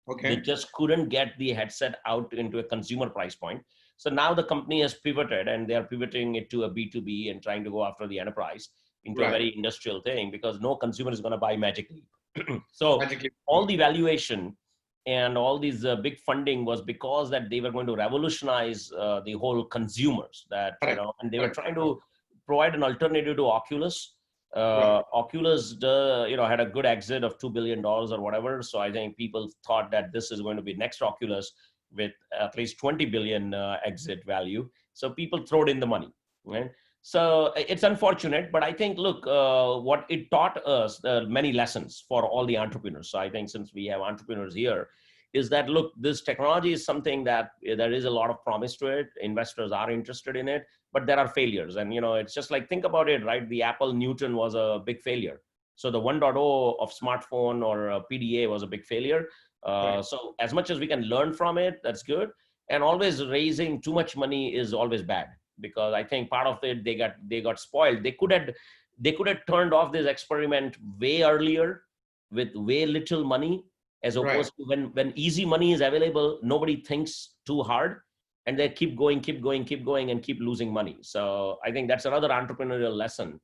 Okay. They just couldn't get the headset out into a consumer price point. So now the company has pivoted, and they are pivoting it to a B2B and trying to go after the enterprise into a very industrial thing, because no consumer is going to buy Magic Leap. So all the valuation and all these big funding was because that they were going to revolutionize the whole consumers, that, and they were trying to provide an alternative to Oculus. Oculus, had a good exit of $2 billion or whatever. So I think people thought that this is going to be next Oculus with at least 20 billion exit value. So people throwed in the money, right? So it's unfortunate, but I think, look, what it taught us many lessons for all the entrepreneurs. So I think since we have entrepreneurs here, is that, look, this technology is something that there is a lot of promise to it. Investors are interested in it, but there are failures. And, it's just like, think about it, right? The Apple Newton was a big failure. So the 1.0 of smartphone or PDA was a big failure. So as much as we can learn from it, that's good. And always raising too much money is always bad, because I think part of it, they got spoiled. They could have turned off this experiment way earlier with way little money, as opposed to when easy money is available, nobody thinks too hard, and they keep going and keep losing money. So I think that's another entrepreneurial lesson,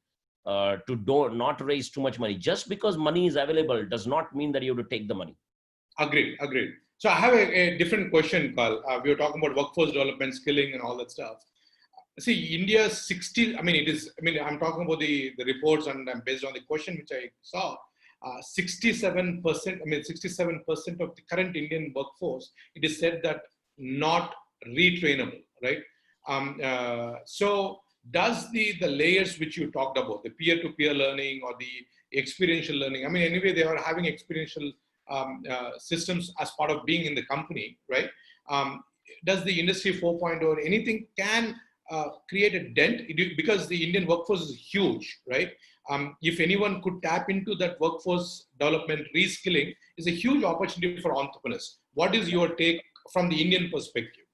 to not raise too much money. Just because money is available does not mean that you have to take the money. Agreed, agreed. So I have a different question, Karl. We were talking about workforce development, skilling, and all that stuff. See, India's 60, I'm talking about the reports and based on the question which I saw, 67%, 67% of the current Indian workforce, it is said that not retrainable, right? So does the layers which you talked about, the peer-to-peer learning or the experiential learning, anyway, they are having experiential systems as part of being in the company, right? Does the industry 4.0 or anything can create a dent, because the Indian workforce is huge, right? If anyone could tap into that workforce development, reskilling is a huge opportunity for entrepreneurs. What is your take from the Indian perspective?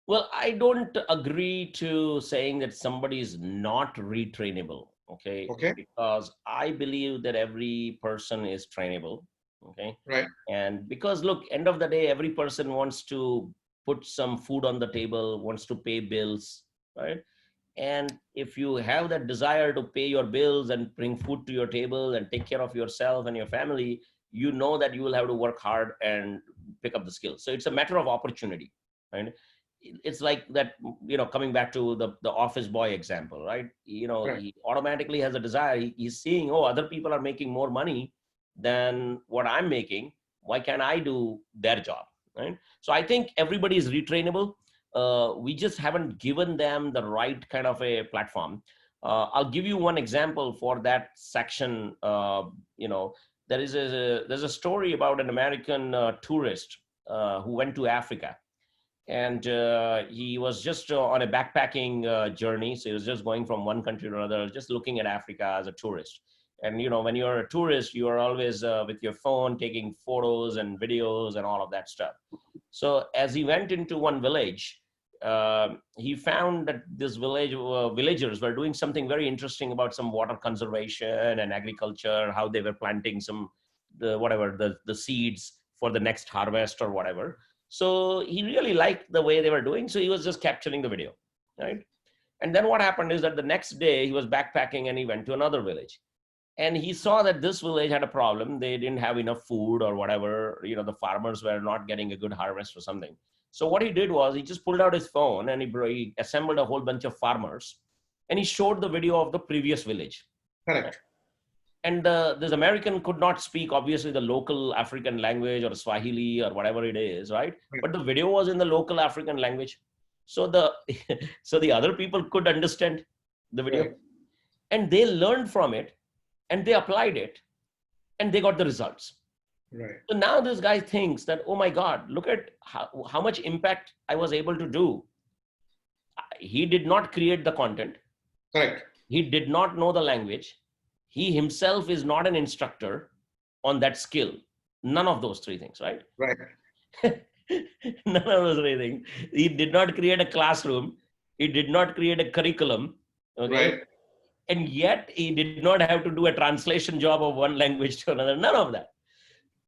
Well, I don't agree to saying that somebody is not retrainable, okay? Because I believe that every person is trainable, okay? Right. And because look, end of the day, every person wants to put some food on the table, wants to pay bills, right? And if you have that desire to pay your bills and bring food to your table and take care of yourself and your family, you know that you will have to work hard and pick up the skills. So it's a matter of opportunity, right? It's like that, coming back to the office boy example, right? Right. He automatically has a desire. He's seeing, oh, other people are making more money than what I'm making. Why can't I do their job, right? So I think everybody is retrainable. We just haven't given them the right kind of a platform. I'll give you one example for that section. There's a story about an American tourist who went to Africa. And he was just on a backpacking journey. So he was just going from one country to another, just looking at Africa as a tourist. And, when you're a tourist, you are always with your phone, taking photos and videos and all of that stuff. So as he went into one village, he found that this villagers were doing something very interesting about some water conservation and agriculture, how they were planting the seeds for the next harvest or whatever. So he really liked the way they were doing. So he was just capturing the video, right? And then what happened is that the next day he was backpacking and he went to another village. And he saw that this village had a problem. They didn't have enough food or whatever. The farmers were not getting a good harvest or something. So what he did was he just pulled out his phone and he assembled a whole bunch of farmers. And he showed the video of the previous village. Correct. And this American could not speak, obviously, the local African language or Swahili or whatever it is, right? But the video was in the local African language. So the other people could understand the video. Right. And they learned from it and they applied it and they got the results. Right. So now this guy thinks that, oh my God, look at how much impact I was able to do. He did not create the content. Correct. He did not know the language. He himself is not an instructor on that skill. None of those three things, right? Right. None of those three things. He did not create a classroom. He did not create a curriculum. Okay. Right. And yet he did not have to do a translation job of one language to another. None of that.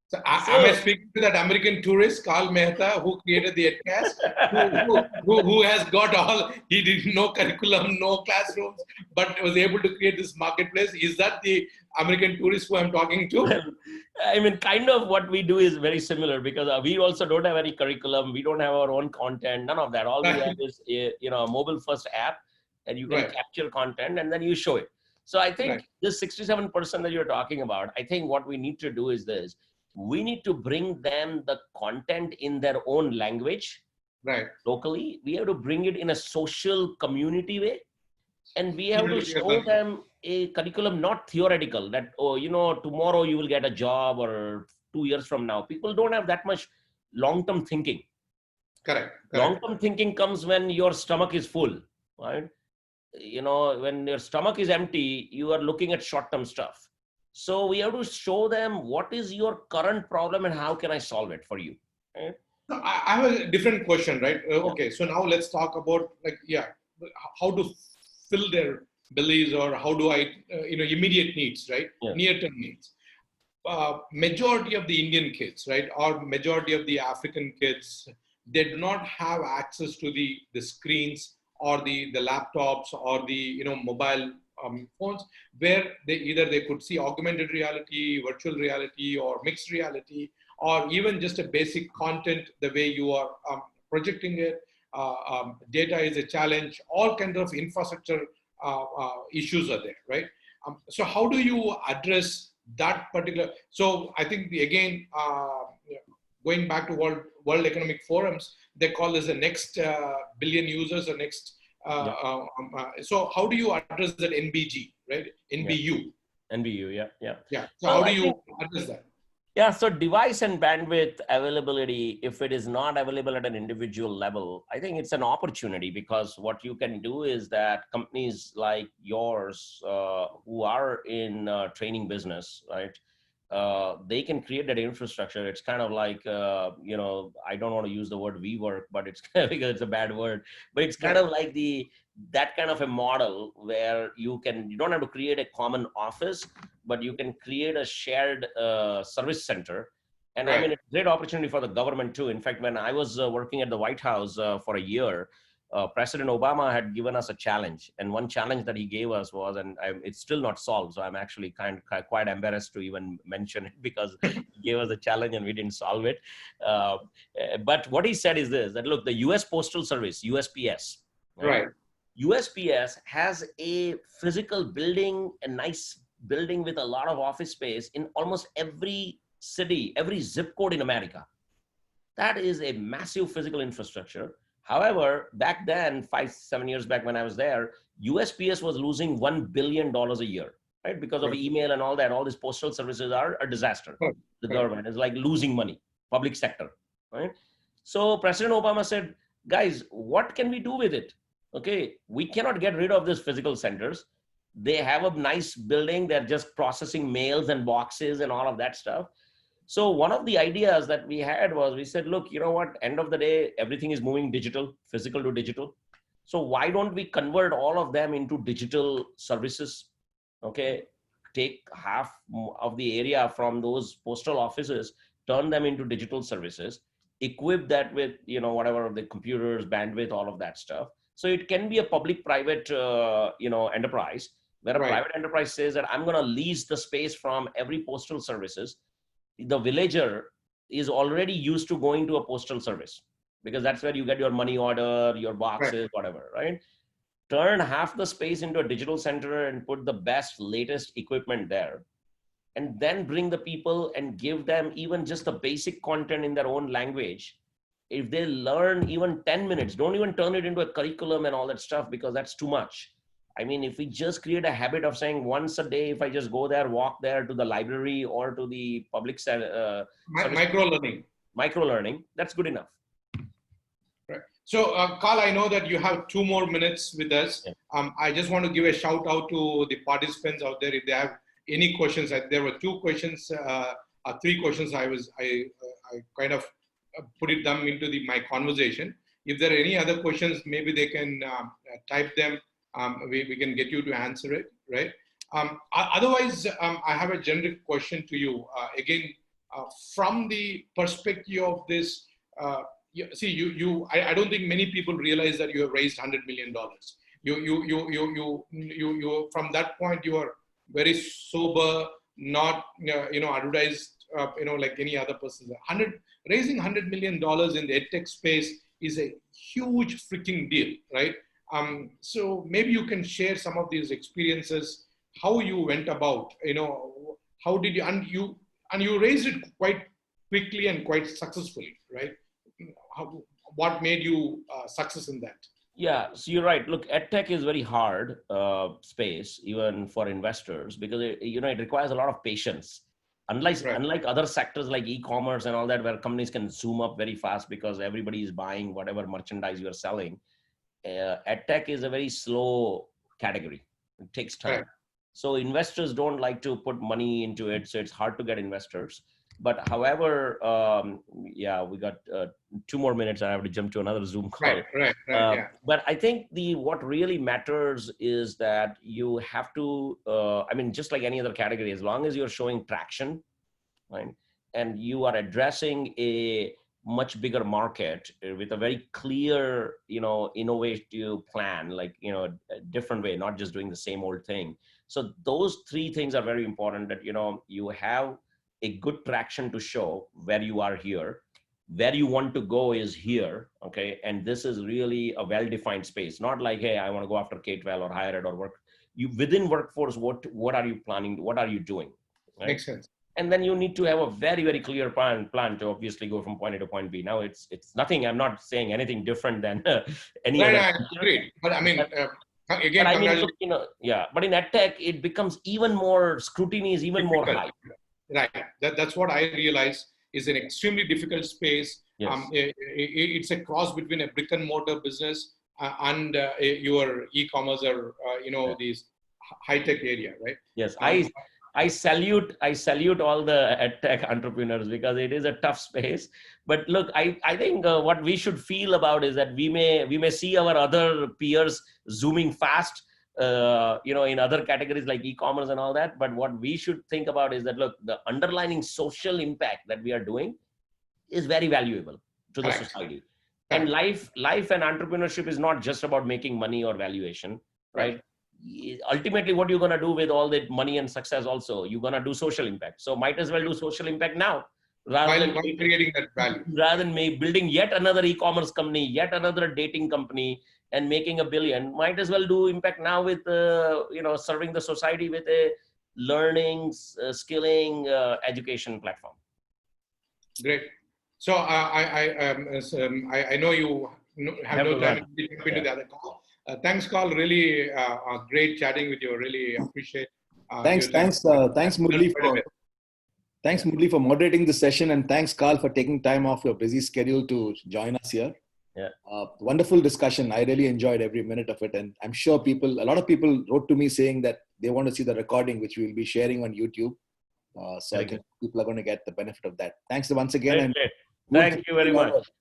So am I speaking to that American tourist, Karl Mehta, who created the Edcast, who has got he did no curriculum, no classrooms, but was able to create this marketplace? Is that the American tourist who I'm talking to? Well, kind of what we do is very similar, because we also don't have any curriculum. We don't have our own content, none of that. All we have is a mobile first app, and you can capture content and then you show it. So I think this 67% that you're talking about, I think what we need to do is this. We need to bring them the content in their own language, locally. We have to bring it in a social community way. And we have to show them a curriculum, not theoretical, that, tomorrow you will get a job or 2 years from now. People don't have that much long-term thinking. Correct. Long-term thinking comes when your stomach is full, right? When your stomach is empty, you are looking at short-term stuff. So we have to show them what is your current problem and how can I solve it for you. Right? I have a different question, right? Okay, so now let's talk about how to fill their bellies, or how do I, immediate needs, right? Yeah. Near-term needs. Majority of the Indian kids, right, or majority of the African kids, they do not have access to the screens or the laptops or the mobile phones, where they could see augmented reality, virtual reality, or mixed reality, or even just a basic content, the way you are projecting it. Data is a challenge. All kinds of infrastructure issues are there, right? So how do you address that particular? So I think again, going back to World Economic Forums, they call this the next billion users or next. So how do you address that NBG, right? NBU. NBU, yeah. So well, how do you address that? Yeah, so device and bandwidth availability, if it is not available at an individual level, I think it's an opportunity, because what you can do is that companies like yours who are in training business, right? They can create that infrastructure. It's kind of like, you know, I don't want to use the word WeWork, but it's because it's a bad word, but it's kind of like that kind of a model where you don't have to create a common office, but you can create a shared service center. And I mean, it's a great opportunity for the government too. In fact, when I was working at the White House for a year, President Obama had given us a challenge, and one challenge that he gave us was, and it's still not solved, so I'm actually quite embarrassed to even mention it, because he gave us a challenge and we didn't solve it. But what he said is this: that look, the U.S. Postal Service, USPS, right? USPS has a physical building, a nice building with a lot of office space in almost every city, every zip code in America. That is a massive physical infrastructure. However, back then, 5-7 years back when I was there, USPS was losing $1 billion a year, right? Because of email and all that. All these postal services are a disaster. The government is like losing money, public sector, right? So President Obama said, guys, what can we do with it? Okay, we cannot get rid of these physical centers. They have a nice building. They're just processing mails and boxes and all of that stuff. So one of the ideas that we had was, we said, look, you know what, end of the day, everything is moving digital, physical to digital. So why don't we convert all of them into digital services? Okay, take half of the area from those postal offices, turn them into digital services, equip that with, you know, whatever the computers, bandwidth, all of that stuff. So it can be a public-private, you know, enterprise, where a private enterprise says that I'm going to lease the space from every postal services. The villager is already used to going to a postal service, because that's where you get your money order, your boxes, whatever, right? Turn half the space into a digital center and put the best, latest equipment there. And then bring the people and give them even just the basic content in their own language. If they learn even 10 minutes, don't even turn it into a curriculum and all that stuff, because that's too much. I mean, if we just create a habit of saying once a day, if I just go there, walk there to the library or to the public micro learning, that's good enough. Right. So, Karl, I know that you have 2 more minutes with us. I just want to give a shout out to the participants out there. If they have any questions, there were 2 questions, 3 questions. I kind of put them into my conversation. If there are any other questions, maybe they can type them. We can get you to answer it, right? Otherwise, I have a generic question to you. Again, from the perspective of this, I don't think many people realize that you have raised $100 million. You from that point, you are very sober, not advertised, like any other person. Raising $100 million in the Edtech space is a huge freaking deal, right? So maybe you can share some of these experiences, how you went about, how did you, and you raised it quite quickly and quite successfully, right? What made you success in that? Yeah, so you're right. Look, Edtech is very hard space, even for investors, because it requires a lot of patience. Unlike other sectors like e-commerce and all that, where companies can zoom up very fast because everybody is buying whatever merchandise you're selling. Edtech is a very slow category. It takes time. So investors don't like to put money into it. So it's hard to get investors. But however, we got 2 more minutes. I have to jump to another Zoom call. But I think what really matters is that you have to, just like any other category, as long as you're showing traction, right, and you are addressing a much bigger market with a very clear, innovative plan, like, a different way, not just doing the same old thing. So those 3 things are very important, that, you have a good traction to show where you are here, where you want to go is here, okay? And this is really a well-defined space, not like, hey, I want to go after K12 or higher ed or work. You within workforce, what are you planning? What are you doing? Right? Makes sense. And then you need to have a very, very clear plan to obviously go from point A to point B. Now it's nothing. I'm not saying anything different than any other. I agree. But I mean, again, but I mean, look, yeah. But in Edtech, it becomes even more scrutiny is even more high. Right. That's what I realize is an extremely difficult space. Yes. It's a cross between a brick and mortar business and your e-commerce or these high-tech area, right? Yes, I salute all the Edtech entrepreneurs because it is a tough space. But look, I think what we should feel about is that we may see our other peers zooming fast, in other categories like e-commerce and all that. But what we should think about is that, look, the underlying social impact that we are doing is very valuable to the society. And life and entrepreneurship is not just about making money or valuation, right? Ultimately, what you're going to do with all that money and success also, you're going to do social impact. So might as well do social impact now rather than creating that value. Rather than building yet another e-commerce company, yet another dating company and making $1 billion, might as well do impact now with, serving the society with a learning, skilling, education platform. Great. So I know you have no time to jump into the other call. Thanks, Karl. Really great chatting with you. Really appreciate. Thanks, Murali, for moderating the session, and thanks, Karl, for taking time off your busy schedule to join us here. Yeah. Wonderful discussion. I really enjoyed every minute of it, and I'm sure a lot of people wrote to me saying that they want to see the recording, which we'll be sharing on YouTube. So I think people are going to get the benefit of that. Thanks once again. Thank you very much.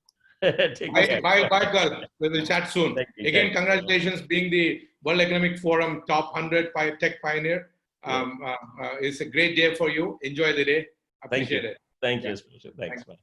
Bye, Karl. We will chat soon. Again, congratulations being the World Economic Forum Top 100 Tech Pioneer. It's a great day for you. Enjoy the day. Appreciate it. Thank you. Thanks. Bye.